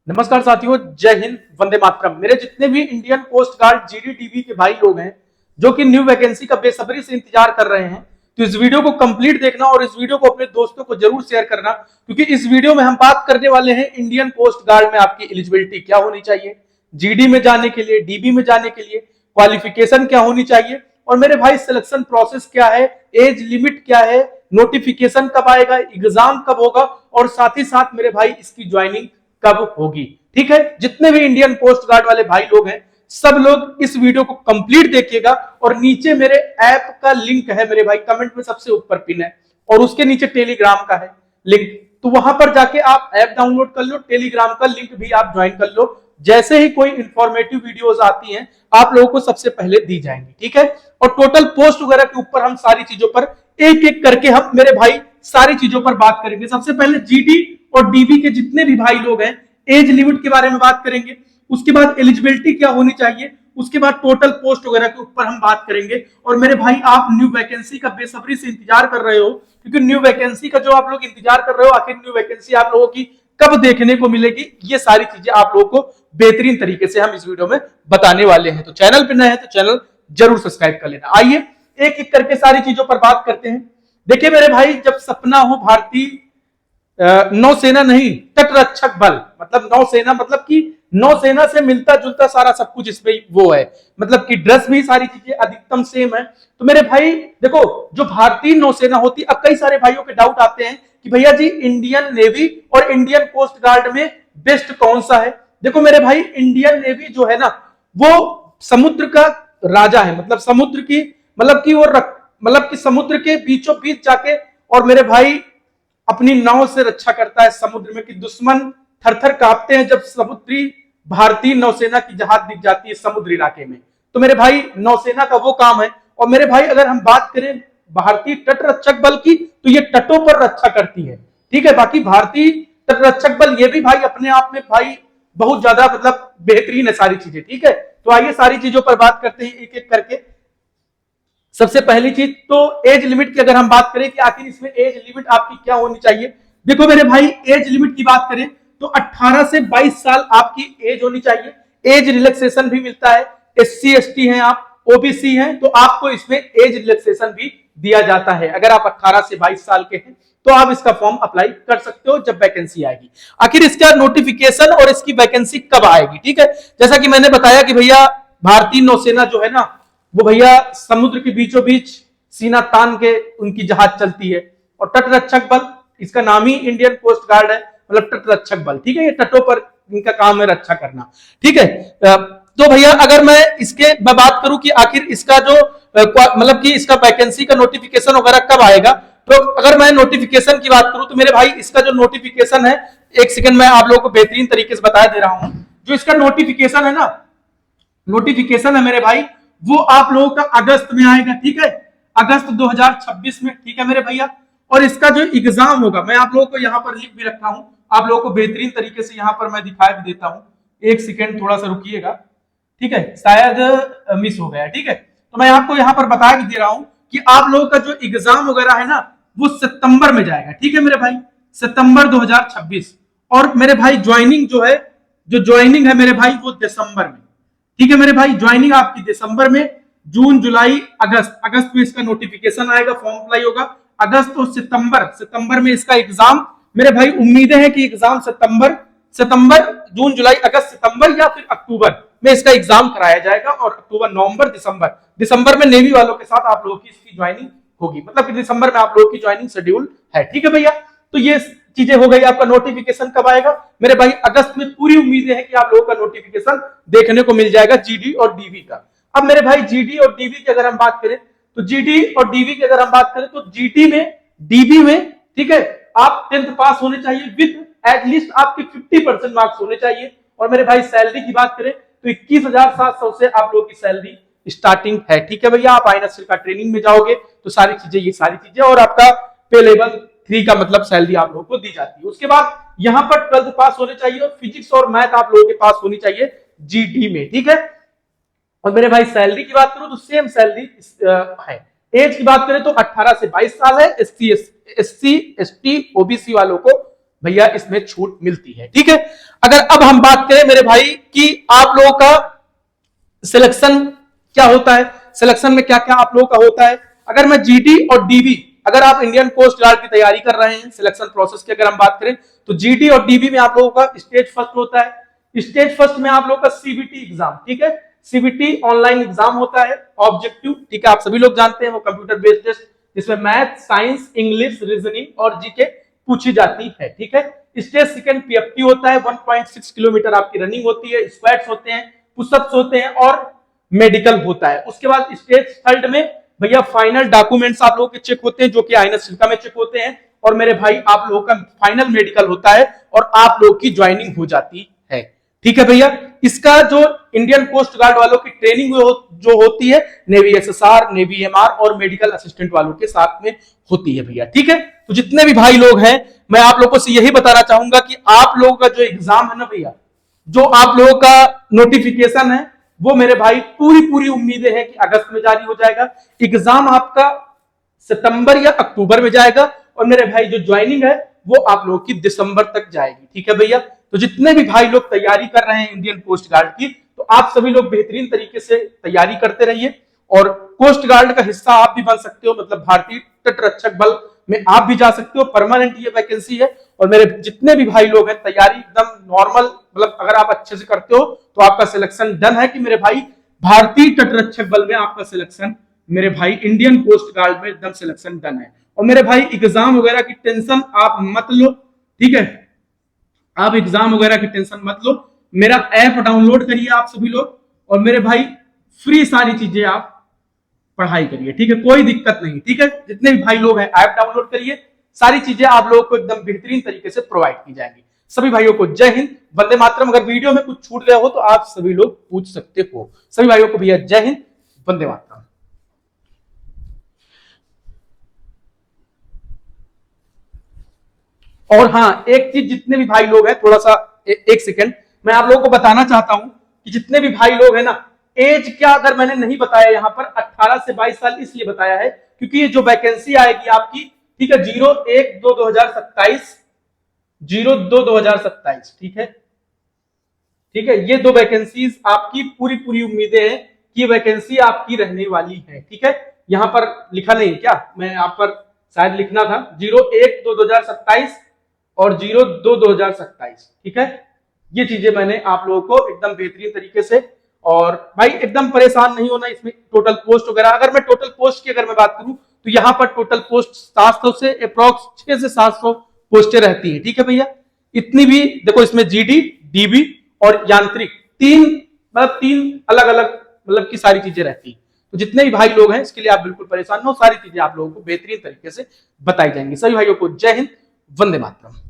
नमस्कार साथियों, जय हिंद, वंदे मातरम। मेरे जितने भी Indian coast guard GD TV के भाई लोग हैं जो कि न्यू वैकेंसी का बेसब्री से इंतजार कर रहे हैं, तो इस वीडियो को कंप्लीट देखना और इस वीडियो को अपने दोस्तों को जरूर शेयर करना, क्योंकि इस वीडियो में हम बात करने वाले हैं इंडियन कोस्ट गार्ड में आपकी एलिजिबिलिटी क्या होनी चाहिए, जीडी में जाने के लिए, डीबी में जाने के लिए क्वालिफिकेशन क्या होनी चाहिए, और मेरे भाई सिलेक्शन प्रोसेस क्या है, एज लिमिट क्या है, नोटिफिकेशन कब आएगा, एग्जाम कब होगा, और साथ ही साथ मेरे भाई इसकी ज्वाइनिंग कब होगी। ठीक है, जितने भी इंडियन कोस्ट गार्ड वाले भाई लोग हैं सब लोग इस वीडियो को कंप्लीट देखिएगा। और नीचे मेरे ऐप का लिंक है मेरे भाई, कमेंट में सबसे ऊपर पिन है, और उसके नीचे टेलीग्राम का है लिंक, तो वहां पर जाके आप ऐप डाउनलोड कर लो, टेलीग्राम का लिंक भी आप ज्वाइन कर लो। जैसे ही कोई इंफॉर्मेटिव वीडियोस आती हैं आप लोगों को सबसे पहले दी जाएंगी। ठीक है, और टोटल पोस्ट वगैरह के ऊपर हम सारी चीजों पर एक एक करके हम मेरे भाई सारी चीजों पर बात करेंगे। सबसे पहले जीडी और डीबी के जितने भी भाई लोग हैं एज लिमिट के बारे में बात करेंगे, उसके बाद एलिजिबिलिटी क्या होनी चाहिए, उसके बाद टोटल पोस्ट वगैरह के ऊपर हम बात करेंगे। और मेरे भाई आप न्यू वैकेंसी का बेसब्री से इंतजार कर रहे हो, क्योंकि न्यू वैकेंसी का जो आप लोग इंतजार कर रहे हो, आखिर न्यू वैकेंसी आप लोगों की कब देखने को मिलेगी, ये सारी चीजें आप लोगों को बेहतरीन तरीके से हम इस वीडियो में बताने वाले हैं। तो चैनल पे नए हैं तो चैनल जरूर सब्सक्राइब कर लेना। आइए एक एक करके सारी चीजों पर बात करते हैं। देखिए मेरे भाई, जब सपना हो भारतीय नौसेना नहीं, तटरक्षक बल, मतलब नौसेना, मतलब कि नौसेना से मिलता जुलता सारा सब कुछ इसमें वो है, मतलब कि ड्रेस भी सारी चीजें अधिकतम सेम है। तो मेरे भाई देखो, जो भारतीय नौसेना होती, अब कई सारे भाइयों के डाउट आते हैं कि भैया जी इंडियन नेवी और इंडियन कोस्ट गार्ड में बेस्ट कौन सा है। देखो मेरे भाई, इंडियन नेवी जो है ना वो समुद्र का राजा है, मतलब समुद्र की, मतलब कि वो मतलब कि समुद्र के बीचों बीच जाके और मेरे भाई अपनी नाव से रक्षा करता है समुद्र में, कि दुश्मन थर-थर कांपते हैं जब समुद्री भारतीय नौसेना की जहाज दिख जाती है समुद्री इलाके में। तो मेरे भाई नौसेना का वो काम है। और मेरे भाई अगर हम बात करें भारतीय तटरक्षक बल की, तो ये तटों पर रक्षा करती है। ठीक है, बाकी भारतीय तटरक्षक बल ये भी भाई अपने आप में भाई बहुत ज्यादा मतलब बेहतरीन है सारी चीजें। ठीक है, तो आइए सारी चीजों पर बात करते हैं एक एक करके। सबसे पहली चीज तो एज लिमिट की अगर हम बात करें कि आखिर इसमें एज लिमिट आपकी क्या होनी चाहिए। देखो मेरे भाई, एज लिमिट की बात करें तो 18 से 22 साल आपकी एज होनी चाहिए। एज रिलैक्सेशन भी मिलता है, SC ST हैं आप, OBC हैं, तो आपको इसमें एज रिलैक्सेशन भी दिया जाता है। अगर आप 18 से 22 साल के हैं तो आप इसका फॉर्म अप्लाई कर सकते हो जब वैकेंसी आएगी। आखिर इसका नोटिफिकेशन और इसकी वैकेंसी कब आएगी, ठीक है, जैसा कि मैंने बताया कि भैया भारतीय नौसेना जो है ना वो भैया समुद्र के बीचों बीच सीना तान के उनकी जहाज चलती है। और तटरक्षक बल, इसका नाम ही इंडियन कोस्ट गार्ड है, मतलब तटरक्षक बल। ठीक है, ये तटों पर इनका काम है रक्षा करना। ठीक है, तो भैया अगर मैं इसके बात करूं कि आखिर इसका जो मतलब कि इसका वैकेंसी का नोटिफिकेशन वगैरह कब आएगा, तो अगर मैं नोटिफिकेशन की बात करूं तो मेरे भाई इसका जो नोटिफिकेशन है, एक सेकंड मैं आप लोगों को बेहतरीन तरीके से बता दे रहा हूं। जो इसका नोटिफिकेशन है ना, नोटिफिकेशन है मेरे भाई, वो आप लोगों का अगस्त में आएगा। ठीक है, अगस्त 2026 में। ठीक है मेरे भैया, और इसका जो एग्जाम होगा मैं आप लोगों को यहाँ पर लिख भी रखा हूं, आप लोगों को बेहतरीन तरीके से यहाँ पर मैं दिखा भी देता हूं। एक सेकेंड थोड़ा सा रुकिएगा। ठीक है, शायद मिस हो गया। ठीक है, तो मैं आपको यहाँ पर बता भी दे रहा हूं कि आप लोगों का जो एग्जाम वगैरह है ना वो सितंबर में जाएगा। ठीक है मेरे भाई, सितंबर 2026। और मेरे भाई ज्वाइनिंग जो है, जो ज्वाइनिंग है मेरे भाई वो दिसंबर में। ठीक है मेरे भाई, ज्वाइनिंग आपकी दिसंबर में, जून जुलाई अगस्त में इसका नोटिफिकेशन आएगा, फॉर्म अप्लाई होगा। अगस्त और सितंबर में इसका एग्जाम मेरे भाई, उम्मीदें हैं कि एग्जाम सितंबर जून जुलाई अगस्त सितंबर या फिर अक्टूबर में इसका एग्जाम कराया जाएगा। और अक्टूबर नवंबर दिसंबर में नेवी वालों के साथ आप लोगों की इसकी ज्वाइनिंग होगी, मतलब कि दिसंबर में आप लोगों की ज्वाइनिंग शेड्यूल है। ठीक है भैया, तो ये चीजें हो गई। आपका नोटिफिकेशन कब आएगा मेरे भाई, अगस्त में पूरी उम्मीदें हैं कि आप लोगों का नोटिफिकेशन देखने को मिल जाएगा जीडी और डीवी का। अब मेरे भाई जीडी और डीवी की अगर हम बात करें तो जीडी और डीवी की अगर हम बात करें तो जीडी में, डीवी में, ठीक है, आप 10th पास होने चाहिए विद एटलीस्ट आपके 50% मार्क्स होने चाहिए। और मेरे भाई सैलरी की बात करें तो 21,700 से आप लोगों की सैलरी स्टार्टिंग है। ठीक है भैया, आप आईएनएसएल का ट्रेनिंग में जाओगे तो सारी चीजें, ये सारी चीजें, और आपका पे लेवल 3 का मतलब सैलरी आप लोगों को दी जाती है। उसके बाद यहां पर 12th पास होने चाहिए और फिजिक्स और मैथ आप लोगों के पास होनी चाहिए जीडी में। ठीक है, और मेरे भाई सैलरी की बात करूं तो सेम सैलरी है। एज की बात करें तो 18 से 22 साल है, SC ST OBC वालों को भैया इसमें छूट मिलती है। ठीक है, अगर अब हम बात करें मेरे भाई कि आप लोगों का सिलेक्शन क्या होता है, सिलेक्शन में क्या क्या आप लोगों का होता है। अगर मैं जीडी और डीबी, अगर आप इंडियन कोस्ट गार्ड की तैयारी कर रहे हैं, सिलेक्शन प्रोसेस की अगर हम बात करें तो जीडी और डीबी में आप लोगों का स्टेज फर्स्ट होता है। स्टेज फर्स्ट में आप लोगों का सीबीटी एग्जाम, ठीक है, सीबीटी ऑनलाइन एग्जाम होता है, ऑब्जेक्टिव, ठीक है, आप सभी लोग जानते हैं वो कंप्यूटर बेस्ड टेस्ट जिसमें मैथ, साइंस, इंग्लिश, रीजनिंग और जीके पूछी जाती है। ठीक है, स्टेज सेकंड पीएफटी होता है, 1.6 किलोमीटर आपकी रनिंग होती है, स्क्वाट्स होते हैं, पुशअप्स होते हैं और मेडिकल होता है। उसके बाद स्टेज थर्ड में भैया फाइनल डॉक्यूमेंट्स आप लोगों के चेक होते हैं जो कि आईएनएस सिल्का में चेक होते हैं, और मेरे भाई आप लोगों का फाइनल मेडिकल होता है और आप लोगों की ज्वाइनिंग हो जाती है। ठीक है भैया, इसका जो इंडियन कोस्ट गार्ड वालों की ट्रेनिंग जो होती है नेवी एसएसआर, नेवी एमआर और मेडिकल असिस्टेंट वालों के साथ में होती है भैया। ठीक है, तो जितने भी भाई लोग हैं मैं आप लोगों से यही बताना चाहूंगा कि आप लोगों का जो एग्जाम है ना भैया, जो आप लोगों का नोटिफिकेशन है वो मेरे भाई पूरी उम्मीदें हैं कि अगस्त में जारी हो जाएगा। एग्जाम आपका सितंबर या अक्टूबर में जाएगा और मेरे भाई जो ज्वाइनिंग है वो आप लोगों की दिसंबर तक जाएगी। ठीक है भैया, तो जितने भी भाई लोग तैयारी कर रहे हैं इंडियन कोस्ट गार्ड की, तो आप सभी लोग बेहतरीन तरीके से तैयारी करते रहिए और कोस्ट गार्ड का हिस्सा आप भी बन सकते हो, मतलब भारतीय तटरक्षक बल में आप भी जा सकते हो, परमानेंट ये वैकेंसी है। और मेरे जितने भी भाई लोग हैं तैयारी एकदम नॉर्मल, मतलब अगर आप अच्छे से करते हो तो आपका सिलेक्शन डन है कि मेरे भाई भारतीय तटरक्षक बल में आपका सिलेक्शन, मेरे भाई इंडियन कोस्ट गार्ड में एकदम सिलेक्शन डन है। और मेरे भाई एग्जाम वगैरह की टेंशन आप मत लो, ठीक है, आप एग्जाम वगैरह की टेंशन मत लो, मेरा ऐप डाउनलोड करिए आप सभी लोग और मेरे भाई फ्री सारी चीजें आप पढ़ाई करिए। ठीक है, कोई दिक्कत नहीं। ठीक है, जितने भी भाई लोग हैं ऐप डाउनलोड करिए, सारी चीजें आप लोगों को एकदम बेहतरीन तरीके से प्रोवाइड की जाएंगी। सभी भाइयों को जय हिंद, वंदे मातरम। अगर वीडियो में कुछ छूट गया हो तो आप सभी लोग पूछ सकते हो। सभी भाइयों को भैया जय हिंद, वंदे मातरम। और हाँ, एक चीज, जितने भी भाई लोग हैं थोड़ा सा एक सेकेंड मैं आप लोगों को बताना चाहता हूं कि जितने भी भाई लोग हैं ना, एज क्या अगर मैंने नहीं बताया यहाँ पर 18 से 22 साल इसलिए बताया है क्योंकि ये जो वैकेंसी आएगी आपकी, ठीक है, 01/2/2027, 02/2027, ठीक है, ठीक है, ये दो वैकेंसीज आपकी पूरी उम्मीदें हैं कि ये वैकेंसी आपकी रहने वाली है। ठीक है, यहां पर लिखा नहीं क्या, मैं आप पर शायद लिखना था 01/2/2027 और 02/2027। ठीक है, ये चीजें मैंने आप लोगों को एकदम बेहतरीन तरीके से, और भाई एकदम परेशान नहीं होना इसमें टोटल पोस्ट वगैरह। अगर मैं टोटल पोस्ट की अगर मैं बात करूं तो यहाँ पर टोटल पोस्ट 700 से अप्रॉक्स 6 से 700 पोस्टें रहती है। ठीक है भैया, इतनी भी देखो इसमें जीडी, डीबी और यांत्रिक तीन अलग अलग मतलब की सारी चीजें रहती है। तो जितने भी भाई लोग हैं इसके लिए आप बिल्कुल परेशान हो, सारी चीजें आप लोगों को बेहतरीन तरीके से बताई जाएंगी। सभी भाइयों को जय हिंद, वंदे मातरम।